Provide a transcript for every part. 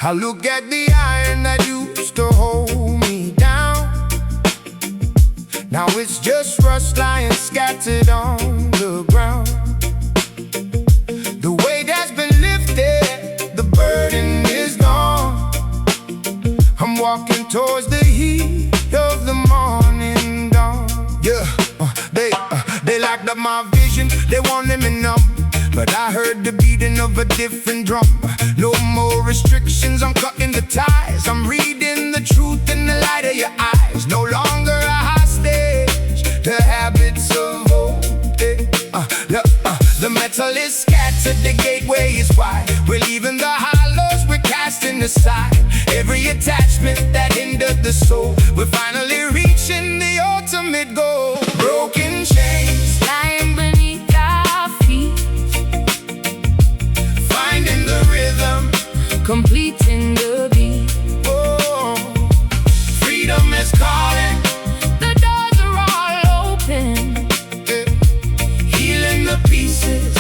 I look at the iron that used to hold me down. Now it's just rust lying scattered on the ground. The weight has been lifted, the burden is gone. I'm walking towards the heat of the morning dawn. Yeah, they locked up my vision, they wanted me numb. But I heard the beating of a different drum. No more restrictions, I'm cutting the ties. I'm reading the truth in the light of your eyes. No longer a hostage to habits of old. The metal is scattered, the gateway is wide. We're leaving the hollows, we're casting aside every attachment that hindered the soul. We're finally reaching the ultimate goal. Broken chains lying beneath our feet, finding the rhythm, completing the beat. oh, freedom is calling, The doors are all open, yeah. healing the pieces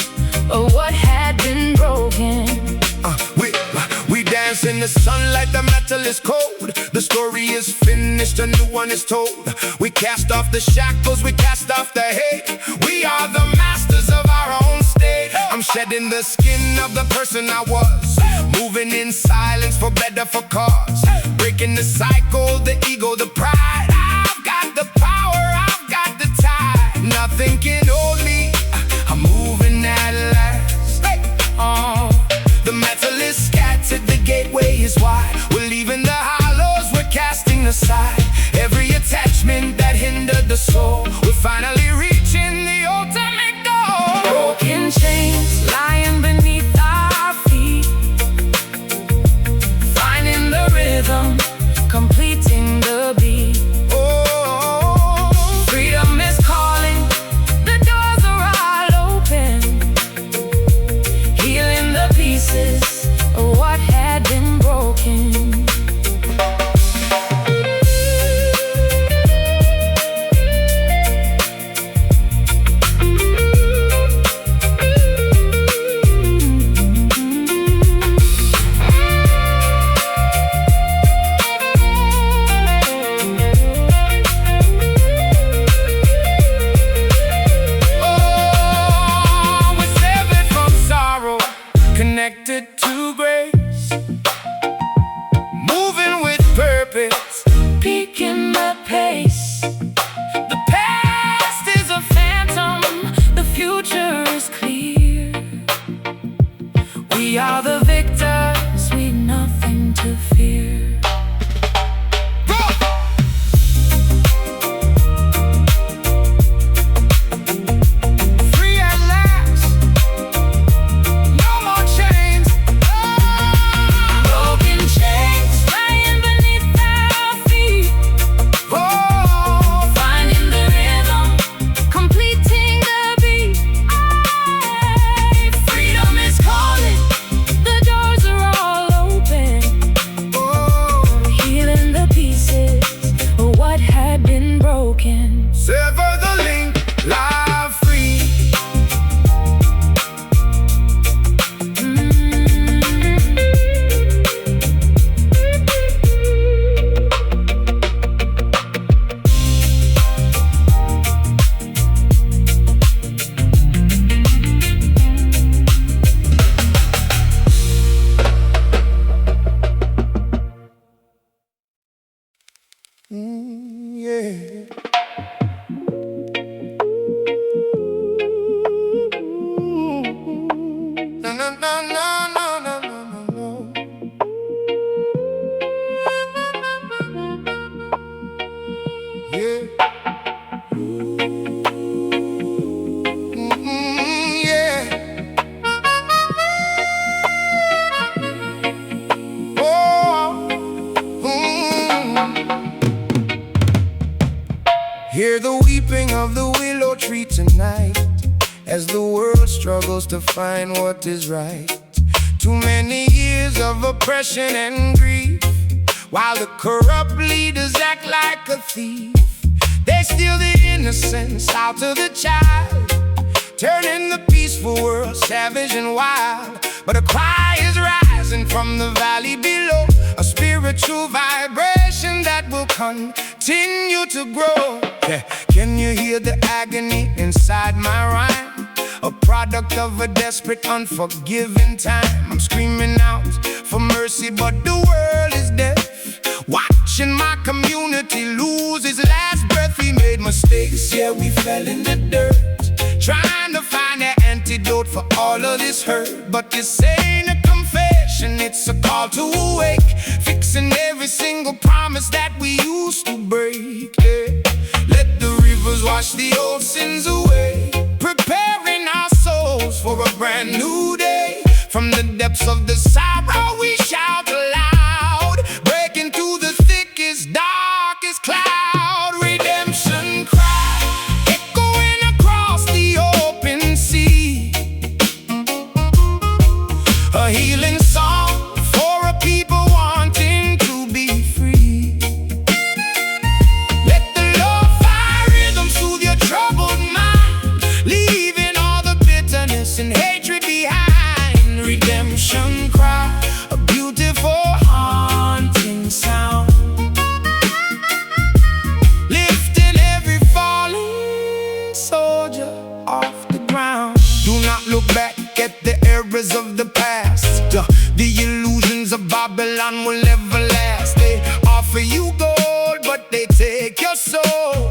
of what had been broken. We dance in the sunlight, the metal is cold. The story is finished, a new one is told. We cast off the shackles, we cast off the hate. We are the masters of our own state. I'm shedding the skin of the person I was, moving in silence for better, for cause. Breaking the cycle, the ego, the pride. I've got the power, I've got the tide. Nothing can hold me, I'm moving at last. Oh, the metal is scattered, the gateway is wide. We're leaving the hollows, we're casting aside every attachment that hindered the soul. We're finally reaching the ultimate goal. Broken chains lying beneath our feet, finding the rhythm, completing the beat. Oh, Freedom is calling, the doors are all open, healing the pieces of what had been broken. oh, we're severed from sorrow, connected to grace, moving with purpose. Peaking the pace. The past is a phantom, the future is clear. We are the victors, we nothing to fear. Free at last, no more chains. Broken chains lying beneath our feet, Oh, finding the rhythm, completing the beat. Freedom is calling, the doors are all open, oh, healing the pieces of what had been broken. sever the link, live free. Yeah. No, no, no, no, no, no, no, no, no. Yeah. Yeah. Oh. Hear the weeping of the willow tree tonight, as the world struggles to find what is right. Too many years of oppression and grief, while the corrupt leaders act like a thief. They steal the innocence out of the child, turning the peaceful world savage and wild. But a cry is rising rising from the valley below, a spiritual vibration that will continue to grow. Yeah. Can you hear the agony inside my rhyme? A product of a desperate, unforgiving time. I'm screaming out for mercy, but the world is deaf. Watching my community lose his last breath. We made mistakes, yeah, we fell in the dirt, trying to find an antidote for all of this hurt. But this ain't a confession, it's a call to awake, fixing every single promise that we used to break. Yeah. Let the rivers wash the old sins away, preparing our souls for a brand new day. From the depths of the sorrow we shout aloud, breaking through the thickest, darkest cloud. Redemption cry, echoing across the open sea, a healing song for a people wanting to be free. Let the lo-fi rhythm soothe your troubled mind, leaving all the bitterness and hatred behind. Redemption cry, a beautiful haunting sound, lifting every fallen soldier off the ground. Do not look back at the errors of the past. The illusions of Babylon will never last. They offer you gold, but they take your soul,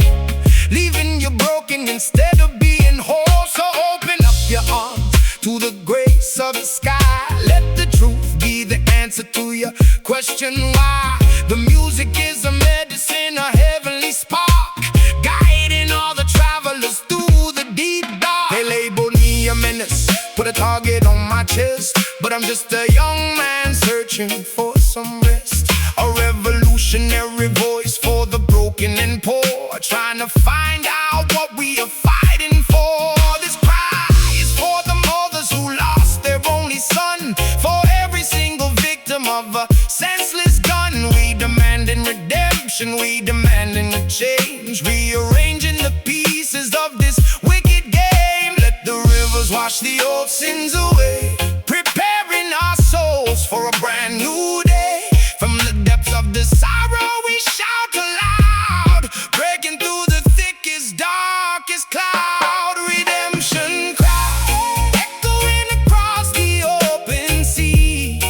leaving you broken instead of being whole. So open up your arms to the grace of the sky. Let the truth be the answer to your question why. The music is a medicine, a heavenly spark, guiding all the travelers through the deep dark. They labeled me a menace, put a target on my chest, but I'm just a young man searching for some rest. A revolutionary voice for the broken and poor, trying to find out what we are fighting for. This cry is for the mothers who lost their only son, for every single victim of a senseless gun. We demanding redemption, we demanding a change, rearranging the pieces of this wicked game. Let the rivers wash the old sins away, preparing our souls for a brand new day. From the depths of the sorrow we shout aloud, breaking through the thickest, darkest cloud. Redemption cry, echoing across the open sea,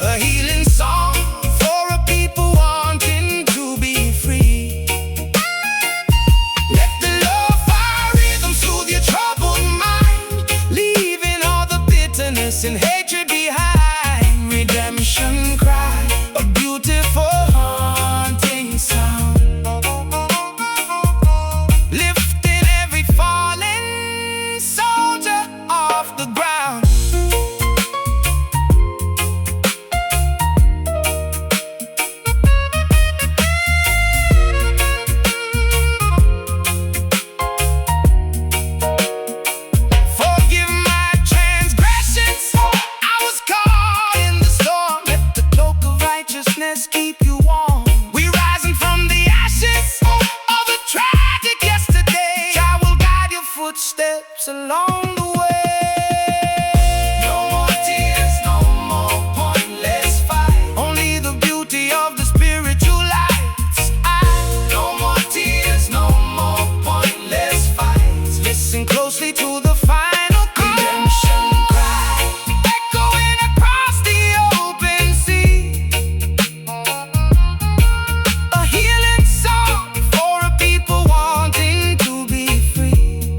a healing song for a people wanting to be free. Let the lo-fi rhythm soothe your troubled mind, leaving all the bitterness and hatred behind. Redemption cry, a beautiful haunting sound, lifting every fallen soldier off the ground. Forgive my transgressions, I was caught in the storm. Let the cloak of righteousness keep you warm. We rising from the ashes of a tragic yesterday. I will guide your footsteps along the way. No more tears, no more pointless fight, only the beauty of the spiritual lights. No more tears, no more pointless fights. Listen closely to the final call. Redemption cry, echoing across the open sea, a healing song for a people wanting to be free.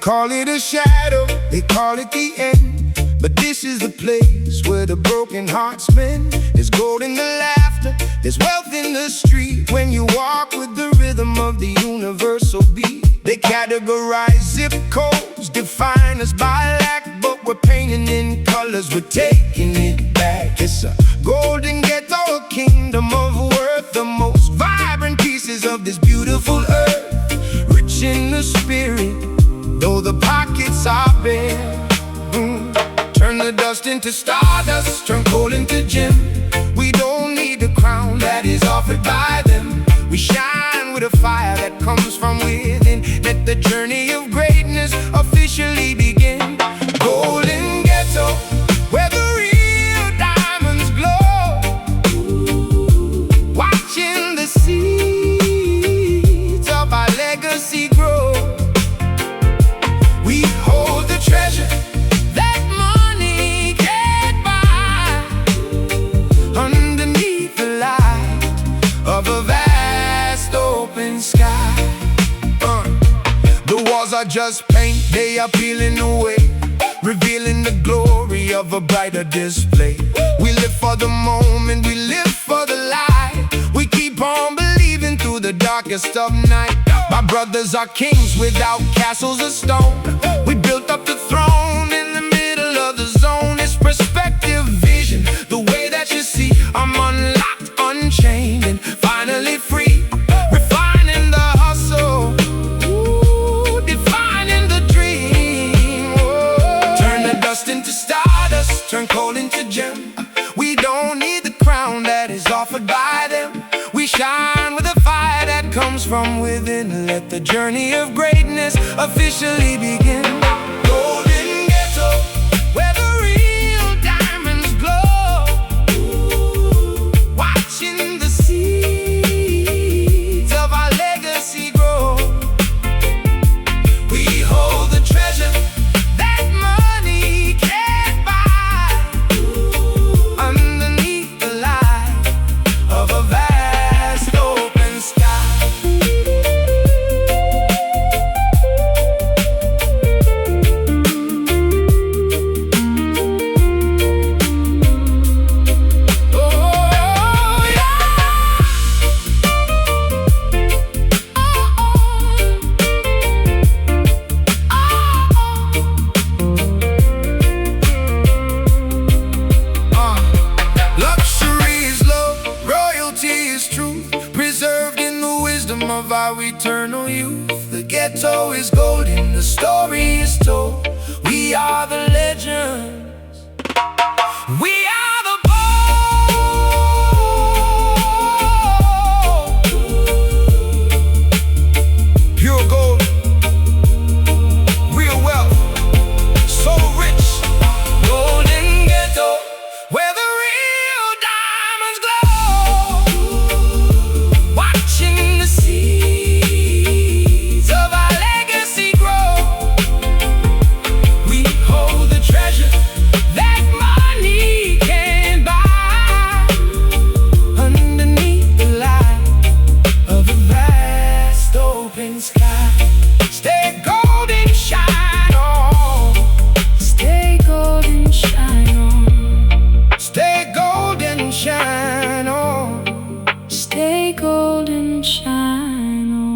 call it a shadow, they call it the end, but this is the place where the broken hearts mend. There's gold in the laughter, there's wealth in the street, when you walk with the rhythm of the universal beat. They categorize zip codes, define us by lack, but we're painting in colors, we're taking it back. It's a golden ghetto, a kingdom of worth, the most vibrant pieces of this beautiful earth. Rich in the spirit, though the pockets are bare. Turn the dust into stardust, turn coal into gem. We don't need the crown that is offered by them. We shine with a fire that comes from within. Let the journey of greatness officially begin. Golden ghetto, where the real diamonds glow. Watching the seeds of our legacy grow. We hold the treasure that money can't buy, underneath the light of a vast open sky. The walls are just paint, they are peeling away, revealing the glory of a brighter display. We live for the moment, we live for the light. We keep on believing through the darkest of night. My brothers are kings without castles of stone. We built up the throne in the middle of the zone. It's perspective, vision, the way that you see. I'm unlocked, unchained, and finally free. Refining the hustle, defining the dream. Turn the dust into stardust, turn coal into gem. We don't need the crown that is offered by them. We shine with a fire that comes from within. Let the journey of greatness officially begin. Golden ghetto, where the real diamonds glow. Watching the seeds of our legacy grow. We hold the treasure that money can't buy, underneath the light of a vast open sky. Oh, yeah. Luxury is low, royalty is truth, preserved in the wisdom of our eternal youth. The ghetto is golden, the story is told. We are the legends, we are the bold. Pure gold, real wealth, so rich. Golden ghetto, where the real diamonds glow. Watching the seeds of our legacy grow. We hold the treasure that money can't buy, underneath the light of a vast open sky. Stay golden, shine on. Stay golden, shine on. Stay golden, shine on. Stay golden, shine on.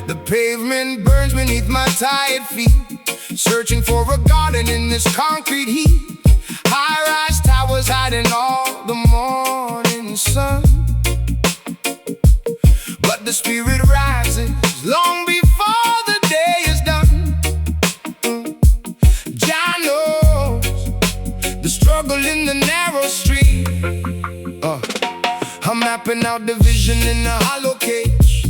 The pavement burns beneath my tired feet, searching for a garden in this concrete heat. High-rise towers hiding all the morning sun, but the spirit rises long before the day is done. struggle in the narrow street. I'm mapping out the vision in a hollow cage,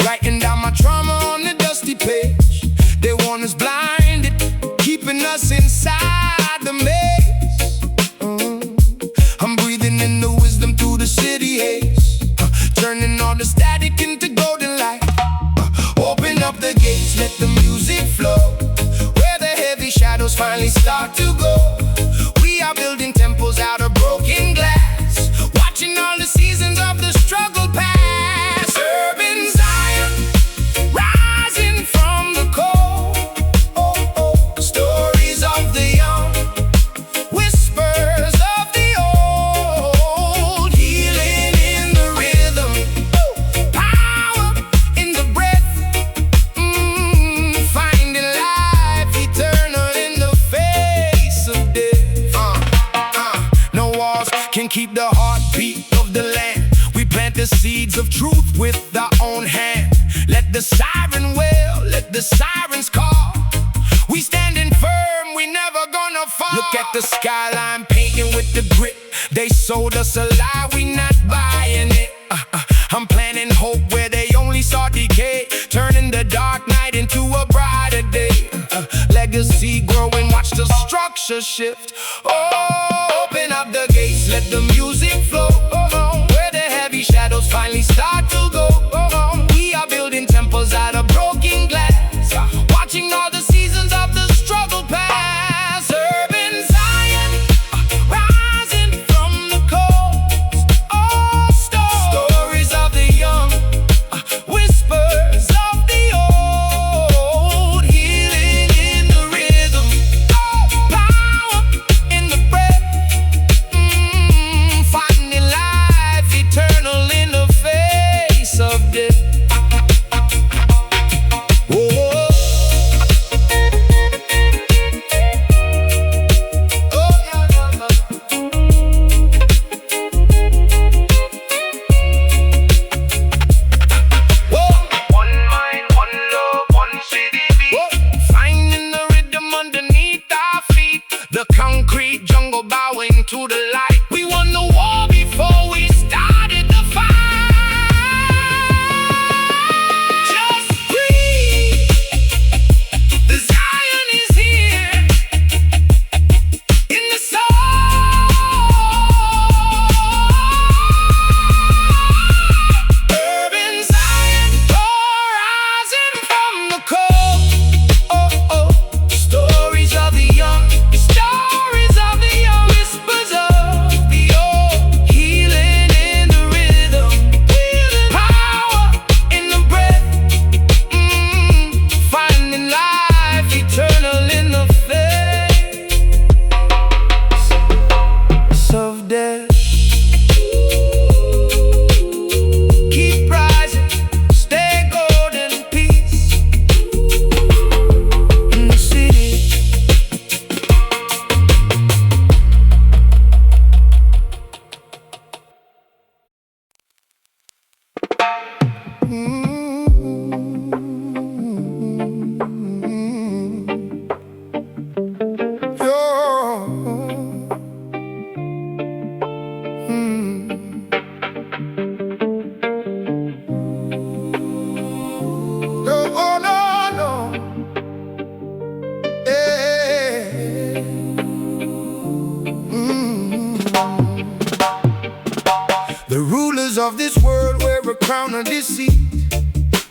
writing down my trauma on the dusty page. They want us blinded, keeping us inside the maze. I'm breathing in the wisdom through the city haze, turning all the static into golden light. Open up the gates, let the music flow, where the heavy shadows finally start to go. We are building temples out of broken glass, watching all the seasons of the struggle pass. Urban Zion, rising from the cold. Stories of the young, whispers of the old, healing in the rhythm, power in the breath, finding life eternal in the face of death. No walls can keep the heartbeat of the land. We plant the seeds of truth with our own hand. Let the siren wail, let the sirens call. We standing firm, we never gonna fall. Look at the skyline painting with the grit. They sold us a lie, we not buying it. I'm planting hope where they only saw decay, turning the dark night into a brighter day. Legacy growing, watch the structure shift. Open up the gates, let the music flow, where the heavy shadows finally start to go. We are building temples out of broken glass, watching all the seasons of the struggle pass. Urban Zion, rising from the coast. Stories of the young, whispers of the old, healing in the rhythm, power in the breath, finding life eternal in the face of death. The concrete jungle bowing to the light. We won the war before we started the fight. Just breathe. The Zion is here in the soul. Urban Zion, rising from the cold. Stories of the young, stories of the young, whispers of the old, healing in the rhythm, power in the breath, finding life eternal in the face of death. Keep rising, stay golden, peace in the city. The rulers of this world wear a crown of deceit,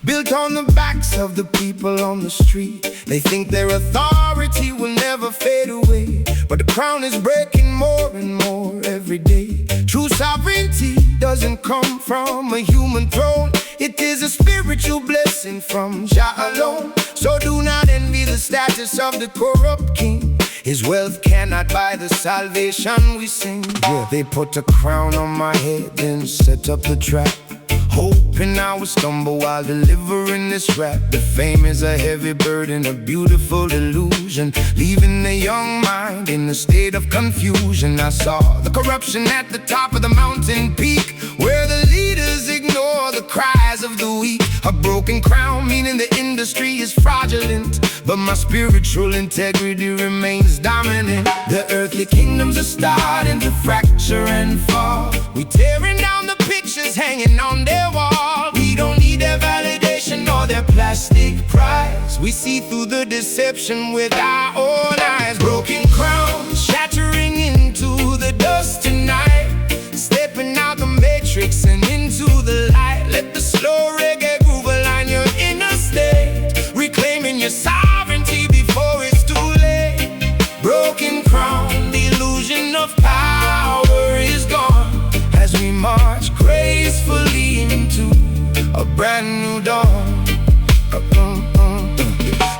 built on the backs of the people on the street. They think their authority will never fade away, but the crown is breaking more and more every day. True sovereignty doesn't come from a human throne. It is a spiritual blessing from Jah alone. So do not envy the status of the corrupt king. His wealth cannot buy the salvation we sing. Yeah, they put a crown on my head, then set up the trap, hoping I would stumble while delivering this rap. The fame is a heavy burden, a beautiful delusion, leaving the young mind in a state of confusion. I saw the corruption at the top of the mountain peak, where the leaders ignore the cries of the weak. A broken crown, meaning the industry is fraudulent, but my spiritual integrity remains dominant. The earthly kingdom kingdoms are starting to fracture and fall. We tearing down the pictures hanging on their wall. We don't need their validation or their plastic prize. We see through the deception with our own eyes. Broken crowns shattering into the dust tonight, stepping out the matrix and into the light. Let the slow reggae groove align your inner state, reclaiming your sovereignty before it's too late. Broken crown, the illusion of power is gone as we march gracefully into a brand new dawn.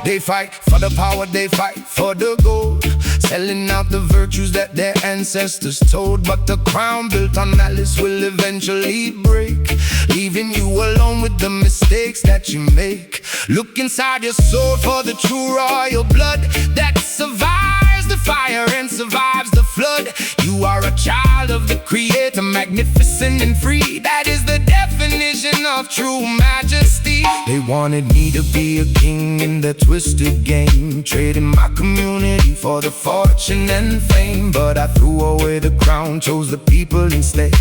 They fight for the power, they fight for the gold, selling out the virtues that their ancestors told. But the crown built on malice will eventually break, leaving you alone with the mistakes that you make. Look inside your soul for the true royal blood that survives the fire and survives the flood. You are a child of the Creator, magnificent and free. That is the definition of true majesty. They wanted me to be a king in their twisted game, trading my community for the fortune and fame. But I threw away the crown, chose the people instead,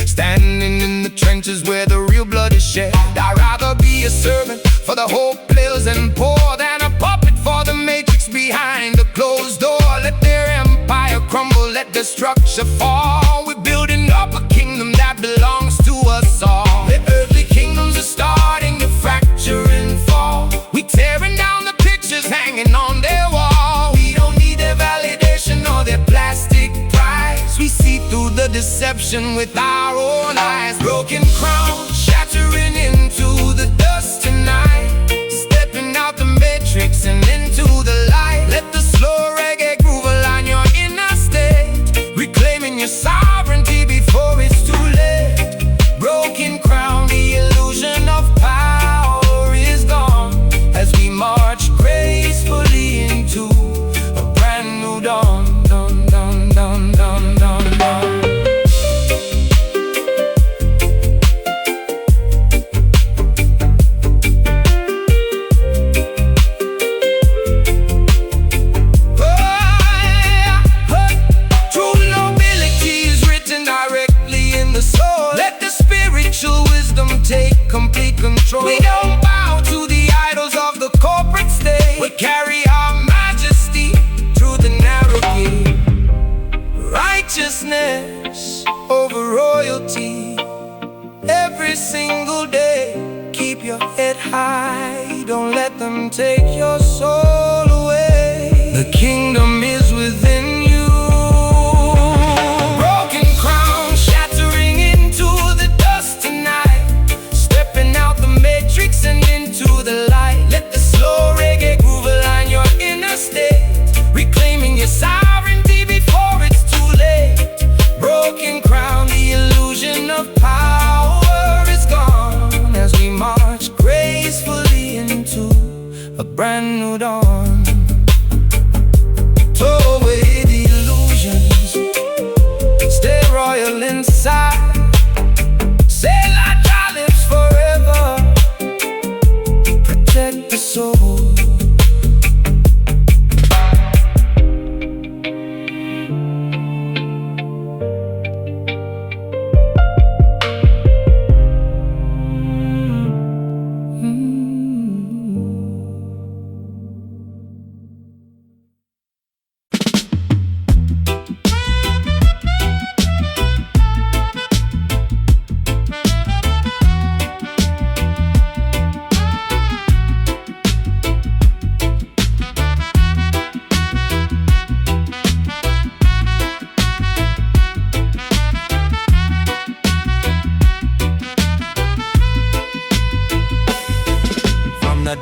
standing in the trenches where the real blood is shed. I'd rather be a servant for the hopeless and poor than a puppet for the matrix behind a closed door. Let their empire crumble, let the structure fall. We're building up a kingdom that belongs to us all. The earthly kingdoms are starting to fracture and fall. We tearing down the pictures hanging on their wall. We don't need their validation or their plastic prize. We see through the deception with our own eyes. Broken crown shattering into the dust tonight, stepping out the matrix and into the light. Let the slow reggae groove align your inner state, reclaiming your sovereignty before it's too late. Broken crown, the illusion of power is gone as we march gracefully into a brand new dawn. Dawn, dawn, dawn, dawn, dawn, dawn. Take complete control. We don't bow to the idols of the corporate state. We carry our majesty through the narrow gate. Righteousness over royalty. Every single day, keep your head high. Don't let them take your soul away. The kingdom is within you. Broken crown shattering into the dust tonight, matrix and into the light. Let the slow reggae groove align your inner state, reclaiming your sovereignty before it's too late. Broken crown, the illusion of power is gone as we march gracefully into a brand new dawn. Throw away the illusions, stay royal inside. Say like our lips forever, protect the soul.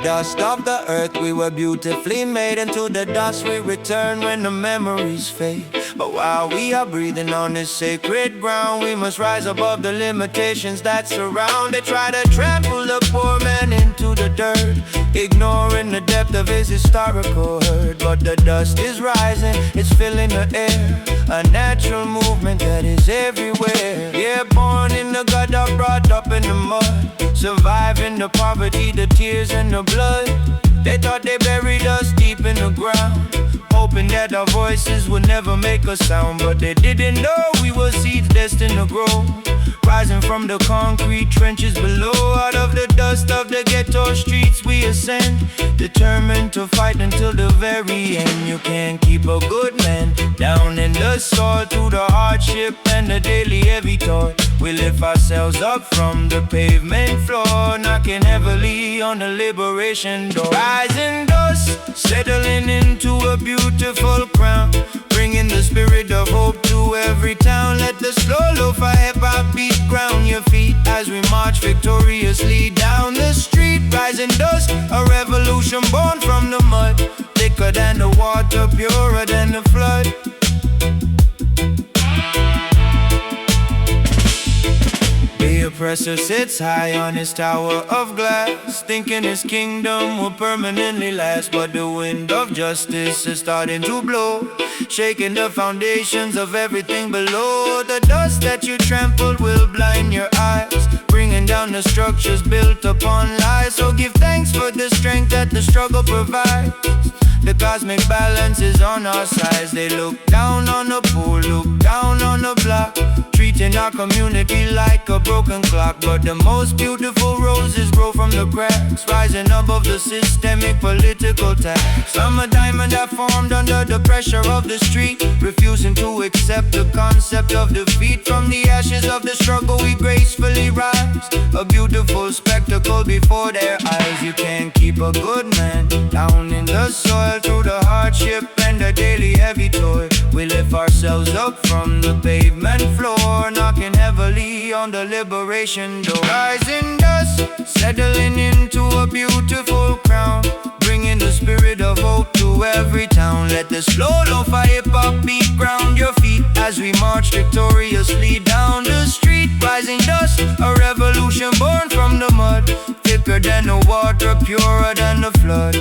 Dust of the earth, we were beautifully made. Into the dust we return when the memories fade. But while we are breathing on this sacred ground, we must rise above the limitations that surround. They try to trample the poor man into the dirt, ignoring the depth of his historical hurt. But the dust is rising, it's filling the air, a natural movement that is everywhere. Yeah, born in the gutter, brought up in the mud, surviving the poverty, the tears and the blood. They thought they buried us deep in the ground, hoping that our voices would never make a sound. But they didn't know we were seeds destined to grow, rising from the concrete trenches below. Out of the dust of the ghetto streets we ascend, determined to fight until the very end. You can't keep a good man down in the soil through the hardship and the daily heavy toil. We lift ourselves up from the pavement floor, knocking heavily on the liberation door. Rising dust, settling into a beautiful crown, bringing the spirit of hope to every town. Let the slow lo-fi hip-hop beat ground your feet as we march victoriously down the street. Rising dust, a revolution born from the mud, thicker than the water, purer than the flood. The oppressor sits high on his tower of glass, thinking his kingdom will permanently last. But the wind of justice is starting to blow, shaking the foundations of everything below. The dust that you trampled will blind your eyes, bringing down the structures built upon lies. So give thanks for the strength that the struggle provides. The cosmic balance is on our sides. They look down on the poor, look down on the block, treating our community like a broken clock. But the most beautiful roses grow from the cracks, rising above the systemic political tax. I'm a diamond that formed under the pressure of the street, refusing to accept the concept of defeat. From the ashes of the struggle we gracefully rise, a beautiful spectacle before their eyes. You can't keep a good man down in the soil through the hardship and the daily heavy toil. We lift ourselves up from the pavement floor, knocking heavily on the liberation door. Rising dust, settling into a beautiful crown, bringing the spirit of hope to every town. Let the slow lo-fi hip-hop beat ground your feet as we march victoriously down the street. Rising dust, a revolution born from the mud, thicker than the water, purer than the flood.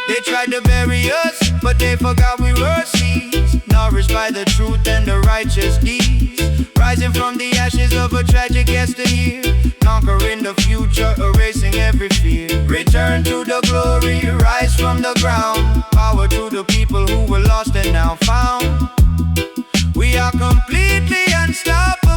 They tried to bury us, but they forgot we were seeds, nourished by the truth and the righteous deeds. Rising from the ashes of a tragic yesteryear, conquering the future, erasing every fear. Return to the glory, rise from the ground. Power to the people who were lost and now found. We are completely unstoppable.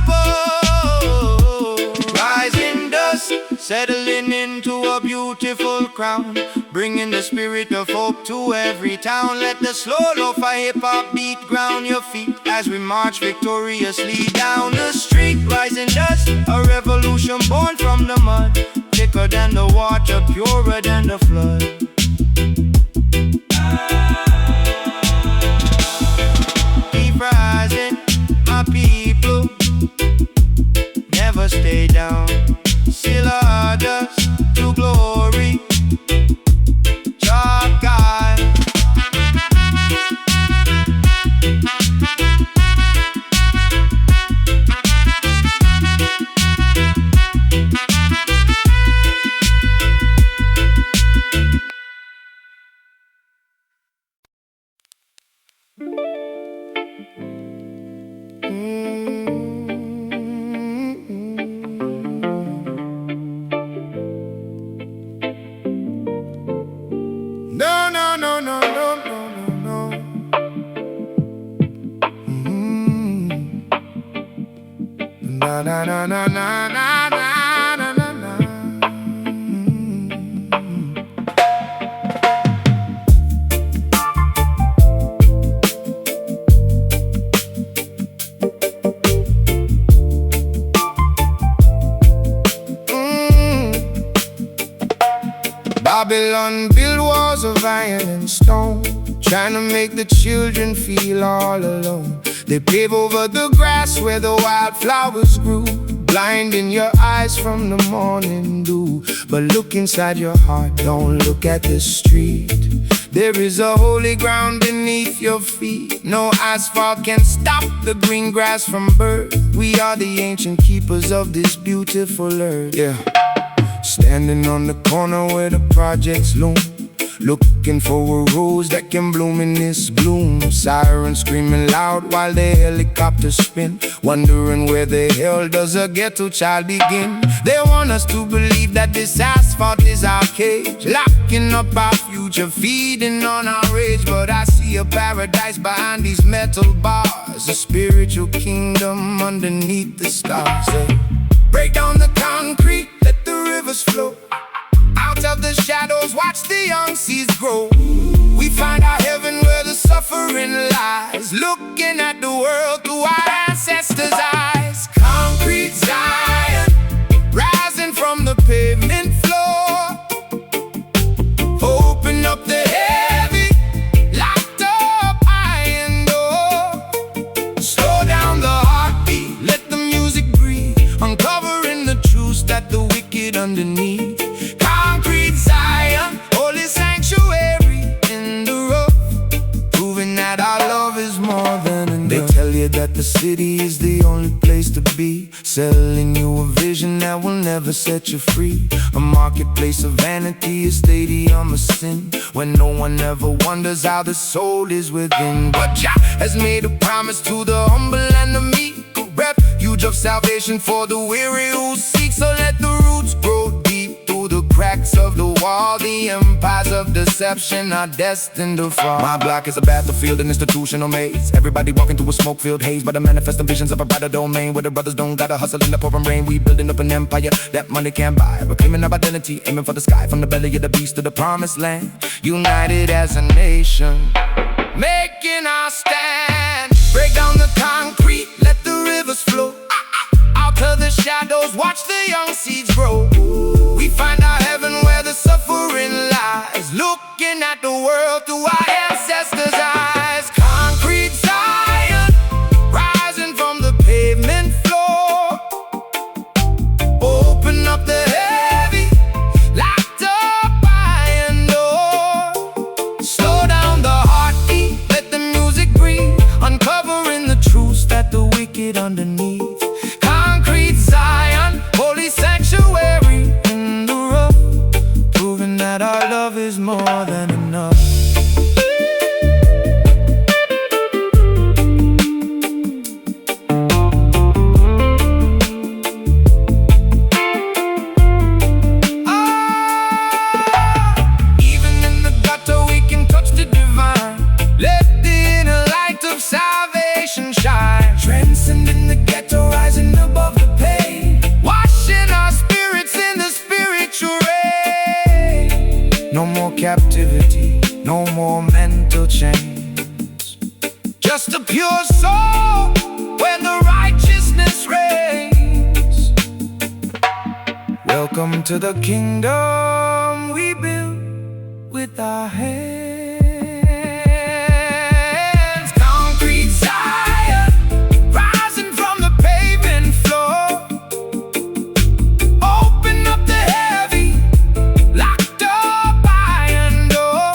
Rising dust, settling into a beautiful crown, bringing the spirit of hope to every town. Let the slow lo-fi hip-hop beat ground your feet as we march victoriously down the street. Rising dust, a revolution born from the mud, thicker than the water, purer than the flood. Keep rising, my people, never stay down. Still others to glory. Job God. No, no, no, no, no, no, no, no. Na na na na na na na na na na. Babylon built walls of iron and stone, trying to make the children feel all alone. They pave over the grass where the wildflowers grew, blinding your eyes from the morning dew. But look inside your heart, don't look at the street. There is a holy ground beneath your feet. No asphalt can stop the green grass from birth. We are the ancient keepers of this beautiful earth. Yeah. Standing on the corner where the projects loom, looking for a rose that can bloom in this gloom. Sirens screaming loud while the helicopters spin, wondering where the hell does a ghetto child begin. They want us to believe that this asphalt is our cage, locking up our future, feeding on our rage. But I see a paradise behind these metal bars, a spiritual kingdom underneath the stars. Break down the concrete, let the rivers flow. Out of the shadows, watch the young seeds grow. We find our heaven where the suffering lies, looking at the world through our ancestors' eyes. Concrete Zion, rising from the pavement floor. Open up the heavy, locked up iron door. Slow down the heartbeat, let the music breathe, uncovering the truths that the wicked underneath. Concrete Zion, holy sanctuary in the rough, proving that our love is more than enough. They tell you that the city is the only place to be, selling you a vision that will never set you free. A marketplace of vanity, a stadium of sin, when no one ever wonders how the soul is within. But Jah has made a promise to the humble and the meek, a refuge of salvation for the weary who seek. So let the roots grow deep through the cracks of the wall. The empires of deception are destined to fall. My block is a battlefield, an institutional maze. Everybody walking through a smoke-filled haze, but the manifesting visions of a brighter domain, where the brothers don't gotta hustle in the pouring rain. We building up an empire that money can't buy, reclaiming our identity, aiming for the sky, from the belly of the beast to the promised land. United as a nation, making our stand. Break down the concrete, let the rivers flow. Out of the shadows, watch the young seeds grow. We find our heaven where the suffering lies, looking at the world through our ancestors' eyes. Concrete Zion, rising from the pavement floor. Open up the heavy, locked up iron door. Slow down the heartbeat, let the music breathe, uncovering the truths that the wicked underneath. Concrete Zion, holy sanctuary in the rough, proving that our love is more than enough. Even in the gutter we can touch the divine. Let the inner light of salvation shine, transcending the ghetto, rising above the pain, washing our spirits in the spiritual rain. No more captivity, no more mental chains, just a pure soul where the righteousness reigns. Welcome to the kingdom we build with our hands. Concrete Zion, rising from the pavement floor. Open up the heavy, locked up iron door.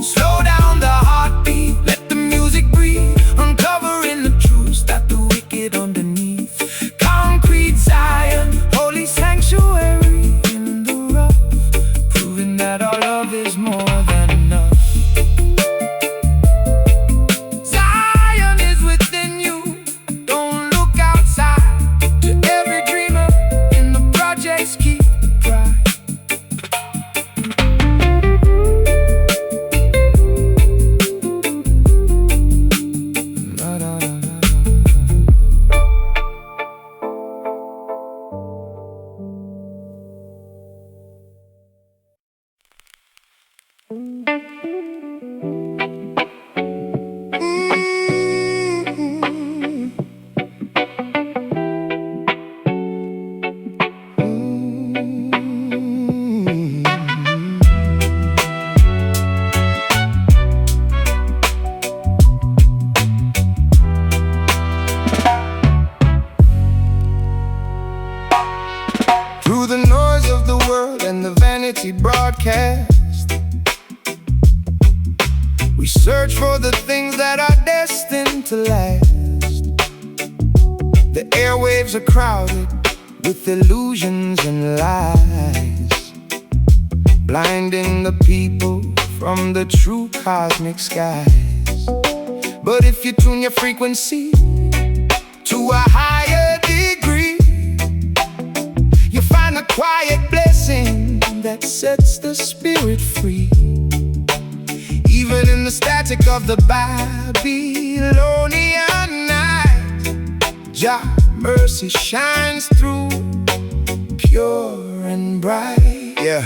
Slow down the heartbeat, let the music breathe, uncovering the truths that the wicked underneath. Concrete Zion, holy sanctuary in the rough, proving that our love is more than enough. Zion is within you, don't look outside. To every dreamer in the projects, keep the pride. Through the noise of the world and the vanity broadcast, we search for the things that are destined to last. The airwaves are crowded with illusions and lies, blinding the people from the true cosmic skies. But if you tune your frequency to a higher degree, you find a quiet blessing that sets the spirit free. Even in the static of the Babylonian night, Jah mercy shines through, pure and bright. Yeah.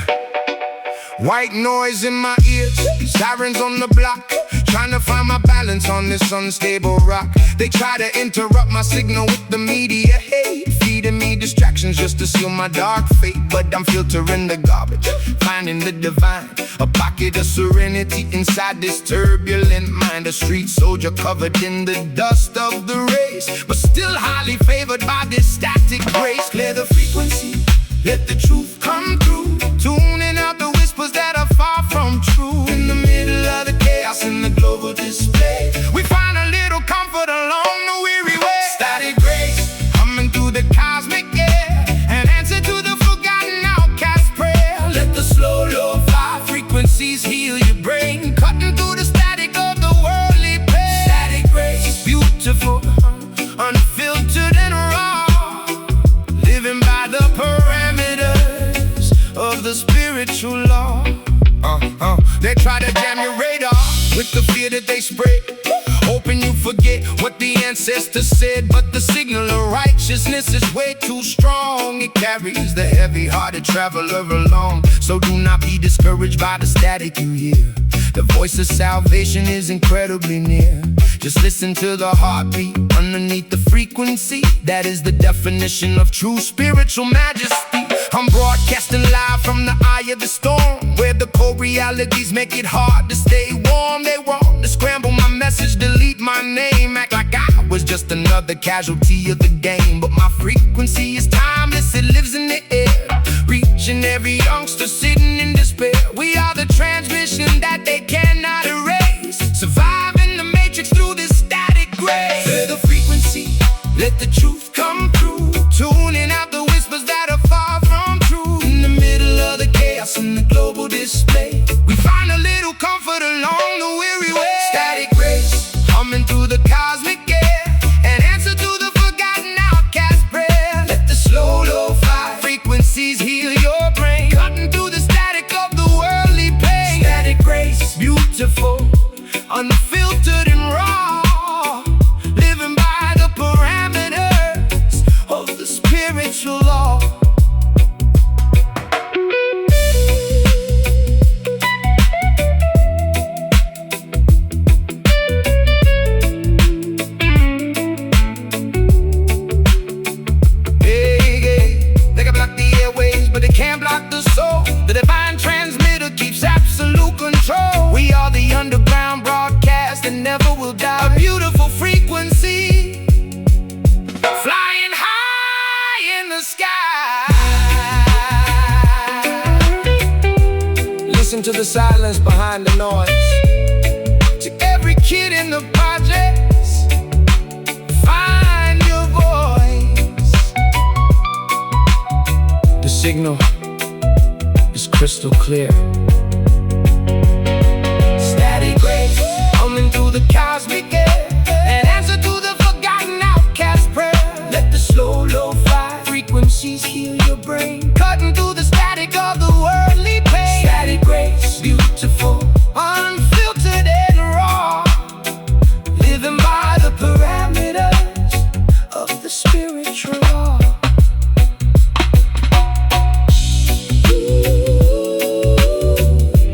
White noise in my ears, sirens on the block, trying to find my balance on this unstable rock. They try to interrupt my signal with the media hate, feeding me distractions just to seal my dark fate. But I'm filtering the garbage, finding the divine, a pocket of serenity inside this turbulent mind. A street soldier covered in the dust of the race, but still highly favored by this static grace. Clear the frequency, let the truth come through, tuning out the whispers that are far from true. In the middle of the chaos in the global display, we find a little comfort along the weary way. Static grace, humming through the cosmic air, an answer to the forgotten outcast prayer. Let the slow lo-fi frequencies heal your brain, cutting through the static of the worldly pain. Static grace, beautiful, unfiltered and raw, living by the parameters of the spiritual law. They try to jam your radar with the fear that they spread, hoping you forget what the ancestors said. But the signal of righteousness is way too strong. It carries the heavy-hearted traveler along. So do not be discouraged by the static you hear. The voice of salvation is incredibly near. Just listen to the heartbeat underneath the frequency. That is the definition of true spiritual majesty. I'm broadcasting live from the eye of the storm, where the cold realities make it hard to stay warm. They want to scramble my message, delete my name, act like I was just another casualty of the game. But my frequency is timeless, it lives in the air, reaching every youngster sitting in despair. We are the transmission that they cannot erase, surviving the matrix through this static grace. Hear the frequency, let the truth come through, tuning out the whispers that are far from true. In the middle of the chaos in the global display, we find a little comfort along the weary way. Static grace, humming through the cosmic air, an answer to the forgotten outcast prayer. Let the slow lo-fi frequencies heal your brain, cutting through the static of the worldly pain. Static grace, beautiful, unfiltered and raw, living by the parameters of the spiritual law. They can block the airwaves, but they can't block the soul. The divine transmitter keeps absolute control. We are the underground broadcast that never will die. A beautiful frequency, flying high in the sky. Listen to the silence behind the noise. To every kid in the projects, find your voice. The signal is crystal clear. Static grace, humming through the cosmic air, an answer to the forgotten outcast prayer. Let the slow lo-fi frequencies heal your brain, cutting through the static of the worldly pain. Static grace, beautiful, unfiltered and raw, living by the parameters of the spiritual law.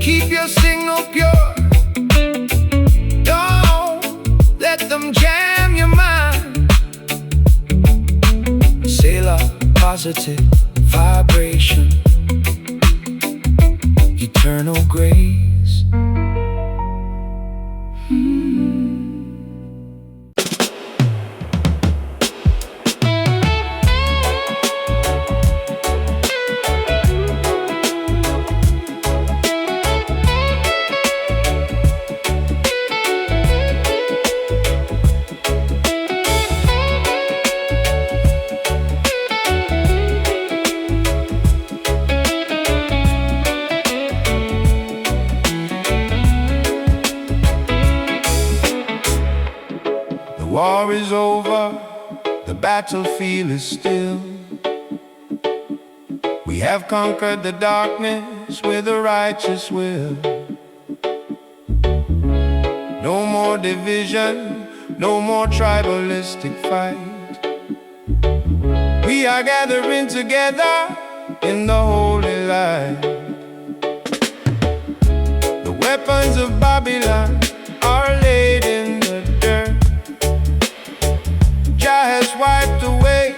Keep your signal pure, don't let them jam your mind. Sailor, positive vibration, eternal grace. war is over, the battlefield is still. We have conquered the darkness with a righteous will. No more division, no more tribalistic fight. We are gathering together in the holy light. The weapons of Babylon are laid in the dirt. Jah has wiped away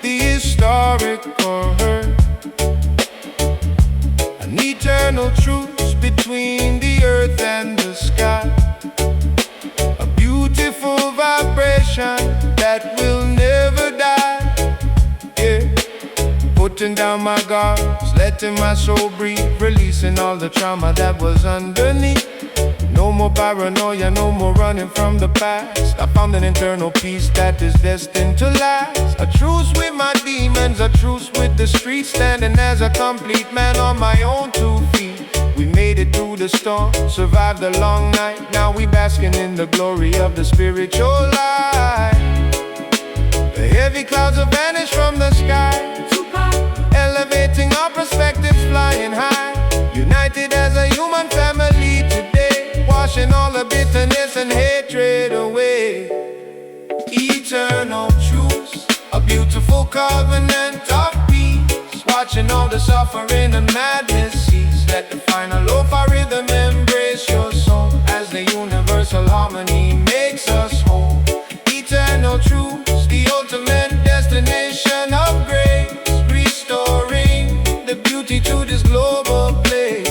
the historical hurt. An eternal truce between the earth and the sky. A beautiful vibration that will never die. Yeah. Putting down my guards, letting my soul breathe, releasing all the trauma that was underneath. No more paranoia, no more running from the past. I found an internal peace that is destined to last. A truce with my demons, a truce with the streets, standing as a complete man on my own 2 feet. We made it through the storm, survived the long night. Now we basking in the glory of the spiritual light. The heavy clouds have vanished from the sky, elevating our perspectives, flying high. United as a human family today, washing all the bitterness and hatred away. Eternal truce, a beautiful covenant of peace, watching all the suffering and madness cease. Let the final lo-fi rhythm embrace your soul, as the universal harmony makes us whole. Eternal truce, the ultimate destination of grace, restoring the beauty to this global place.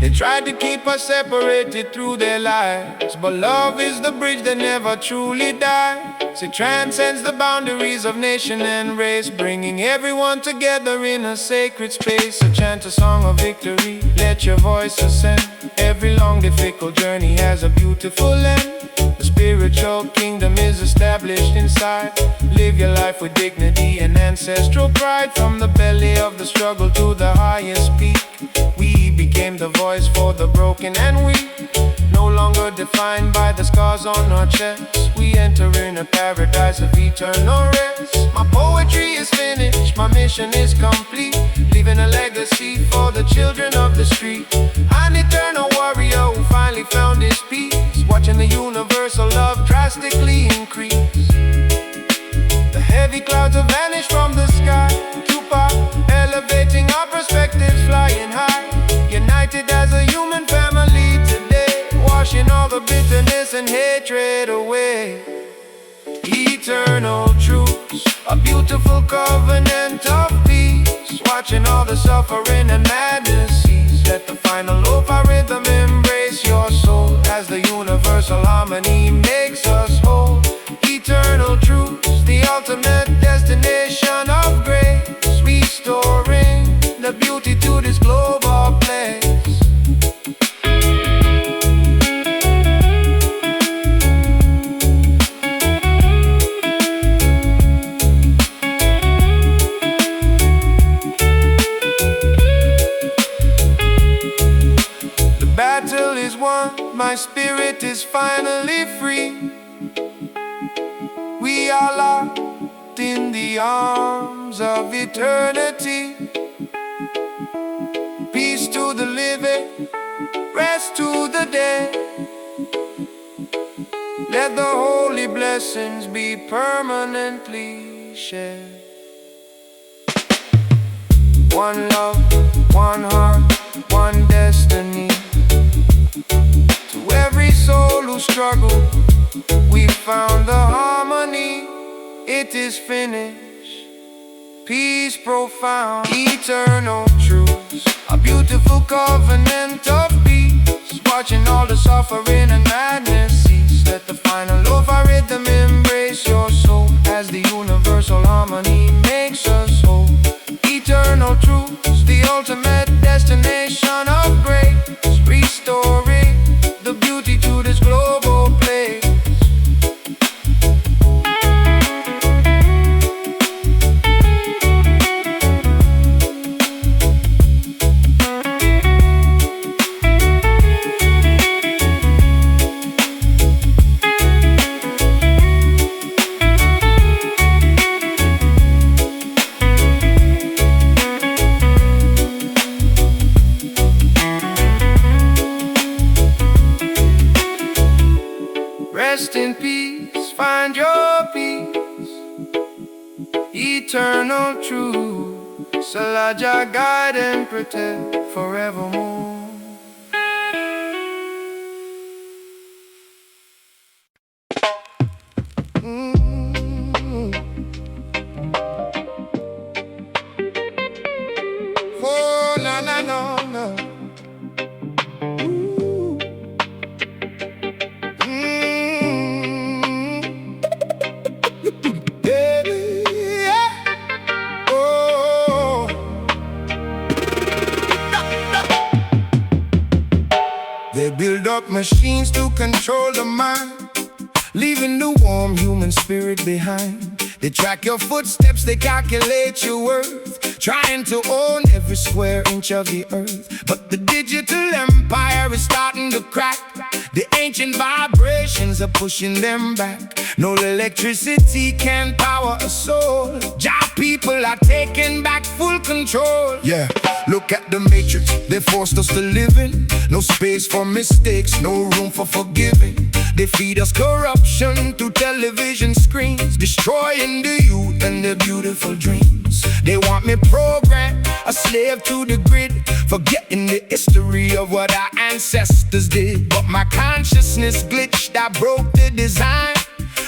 They tried to keep us separated through their lives, but love is the bridge that never truly dies. It transcends the boundaries of nation and race, bringing everyone together in a sacred space. So chant a song of victory, let your voice ascend. Every long difficult journey has a beautiful end. The spiritual kingdom is established inside. Live your life with dignity and ancestral pride. From the belly of the struggle to the highest peak, we became the voice for the broken and weak. No longer defined by the scars on our chests, we enter in a paradise of eternal rest. My poetry is finished, my mission is complete, leaving a legacy for the children of the street. An eternal warrior who finally found his peace, watching the universal love drastically increase. The heavy clouds have vanished from the sky, 2Pac, elevating our perspectives, flying high. United as a human family today, washing all the bitterness and hatred away. Eternal truce, a beautiful covenant of peace, watching all the suffering and madness cease. Let the final lo-fi rhythm embrace your soul, as the universal harmony makes us whole. Eternal truce, the ultimate destination of grace, restoring the beauty to this global place. The battle is won, my spirit is finally free. We are locked in the arms of eternity. Peace to the living, rest to the dead. Let the holy blessings be permanently shared. One love, one heart, one destiny. To every soul who struggled, we found the harmony. It is finished. Peace profound, eternal truths, a beautiful covenant of peace, watching all the suffering and madness cease. Let the final lo-fi rhythm embrace your soul, as the universal harmony makes us whole. Eternal truths, the ultimate destination of grace, restoring the beauty to this global place. rest in peace, find your peace, eternal truth. Salaja guide and protect forevermore. Oh, na na no, no. They build up machines to control the mind, leaving the warm human spirit behind. They track your footsteps, they calculate your worth, trying to own every square inch of the earth. But the digital empire is starting to crack. The ancient vibrations are pushing them back. No electricity can power a soul. Job people are taking back full control. Yeah, look at the matrix they forced us to live in. No space for mistakes, no room for forgiving. They feed us corruption through television screens, destroying the youth and their beautiful dreams. They want me programmed, a slave to the grid, forgetting the history of what our ancestors did. But my consciousness glitched, I broke the design,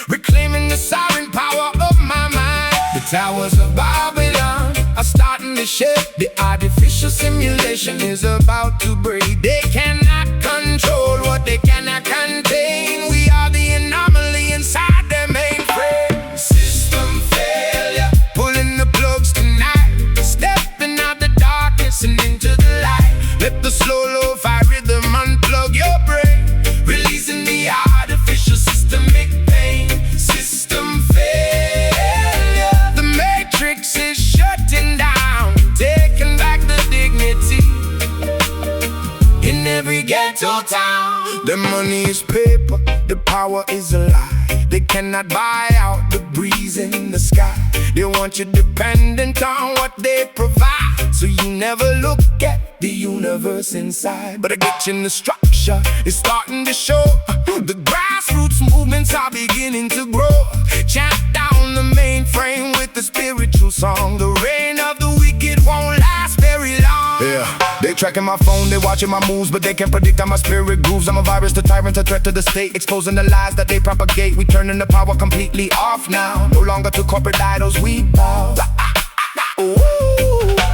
reclaiming the sovereign power of my mind. The towers of Babylon are starting to shake. The artificial simulation is about to break. They cannot control what they cannot contain. We are the anomaly inside their mainframe. System failure, pulling the plugs tonight, stepping out the darkness and into the light. Let the slow lo-fi rhythm unplug your brain, releasing the artificial systemic pain. System failure, the matrix is shutting down, taking back the dignity in every ghetto town. The money is paper, the power is a lie. They cannot buy out the breeze in the sky. They want you dependent on what they provide, so you never look at the universe inside. But a glitch in the structure is starting to show. The grassroots movements are beginning to grow. Chant down the mainframe with the spiritual song. The reign of the wicked won't last very long. Yeah, they tracking my phone, they watching my moves, but they can't predict how my spirit grooves. I'm a virus, the tyrant, a threat to the state, exposing the lies that they propagate. We turning the power completely off now. No longer to corporate idols we bow. Ooh,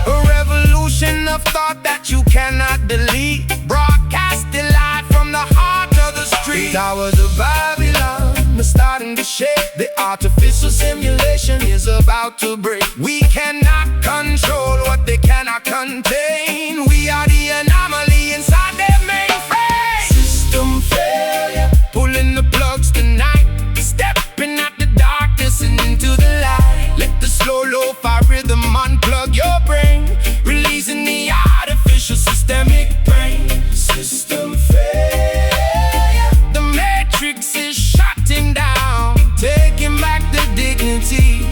a revolution of thought that you cannot delete, broadcasting live from the heart of the street. The towers of Babylon are starting to shake. The artificial simulation is about to break. We cannot control what they cannot contain. We are the anomaly inside their mainframe. System failure, pulling the plugs tonight, stepping out the darkness and into the light. Let the slow lo-fi rhythm unplug your brain, releasing the artificial systemic pain. System failure, the matrix is shutting down, taking back the dignity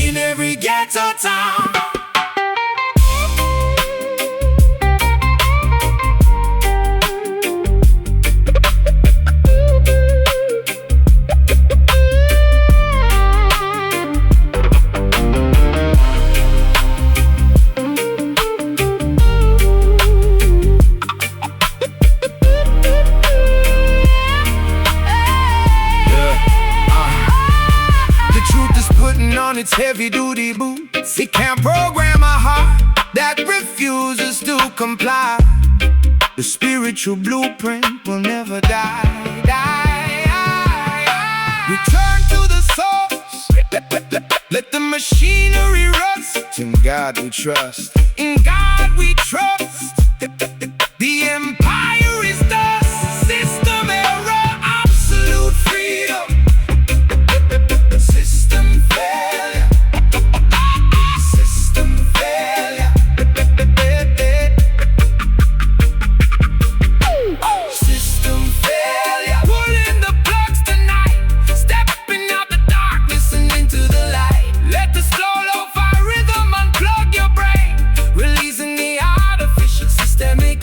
in every ghetto town. On its heavy-duty boots, it can't program a heart that refuses to comply. The spiritual blueprint will never die. Return to the source. Let the machinery rust. In God we trust. In God we trust. The empire is dust. System error, absolute freedom. System failure. System failure. System failure. Pulling the plugs tonight, stepping out the darkness and into the light. Let the slow lo-fi rhythm unplug your brain, releasing the artificial systemic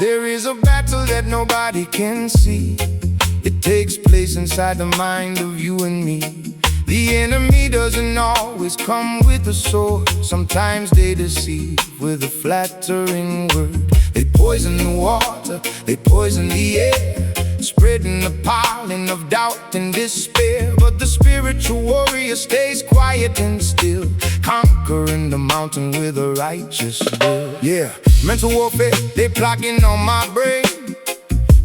There is a battle that nobody can see. It takes place inside the mind of you and me. The enemy doesn't always come with a sword. Sometimes they deceive with a flattering word. They poison the water, they poison the air, spreading the pollen of doubt and despair. But the spiritual warrior stays quiet and still, conquering the mountain with a righteous will. Yeah, mental warfare, they plotting on my brain,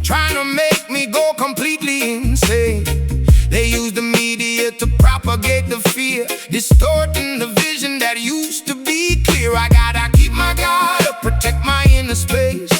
trying to make me go completely insane. They use the media to propagate the fear, distorting the vision that used to be clear. I gotta keep my guard up, protect my inner space,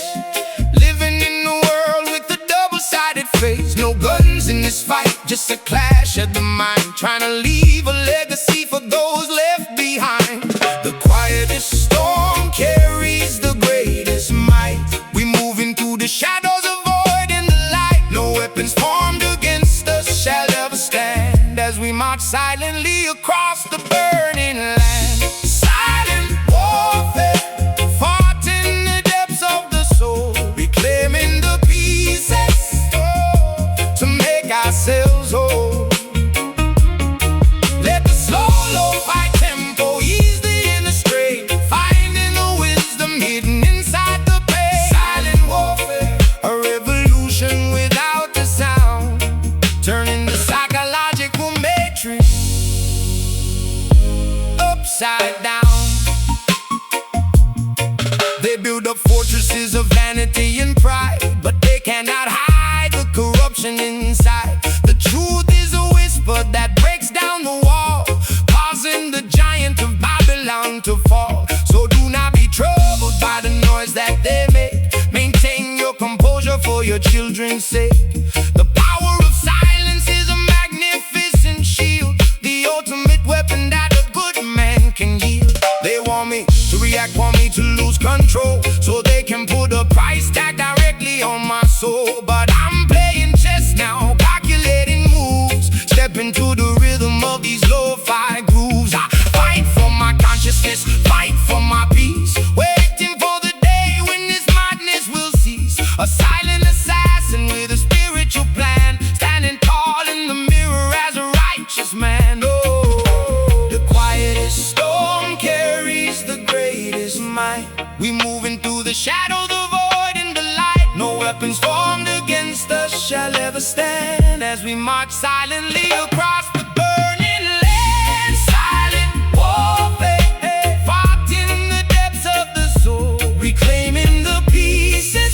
living in a world with a double-sided face. No guns in this fight, just a clash of the mind, trying to leave a legacy for those left behind. The quietest storm carries the greatest might. We move into the shadows, avoiding the light. No weapons formed against us shall ever stand, as we march silently across the burning land. Silent warfare, fought in the depths of the soul, reclaiming the pieces to make ourselves whole. Let the slow, lo-fi tempo ease the inner strain, finding the wisdom hidden inside the pain. Silent warfare, a revolution without a sound, turning the psychological matrix upside down. They build up fortresses of vanity and pride, but they cannot hide the corruption inside. The truth is a whisper that breaks down the wall, causing the giant of Babylon to fall. So do not be troubled by the noise that they make. Maintain your composure for your children's sake. The power of silence is a magnificent shield, the ultimate weapon that a good man can yield. They want me to react, want me to lose control, so they can put a price tag directly on my soul. But I'm playing chess now, calculating moves, step into the rhythm of these lo-fi grooves. I fight for my consciousness, fight for my peace, waiting for the day when this madness will cease. A silent assassin with a spiritual plan, standing tall in the mirror as a righteous man. Oh, the quietest storm carries the greatest might. We moving through the shadow, the void, and the light. No weapons formed against us shall ever stand, as we march silently across the burning land. Silent warfare, fought in the depths of the soul, reclaiming the pieces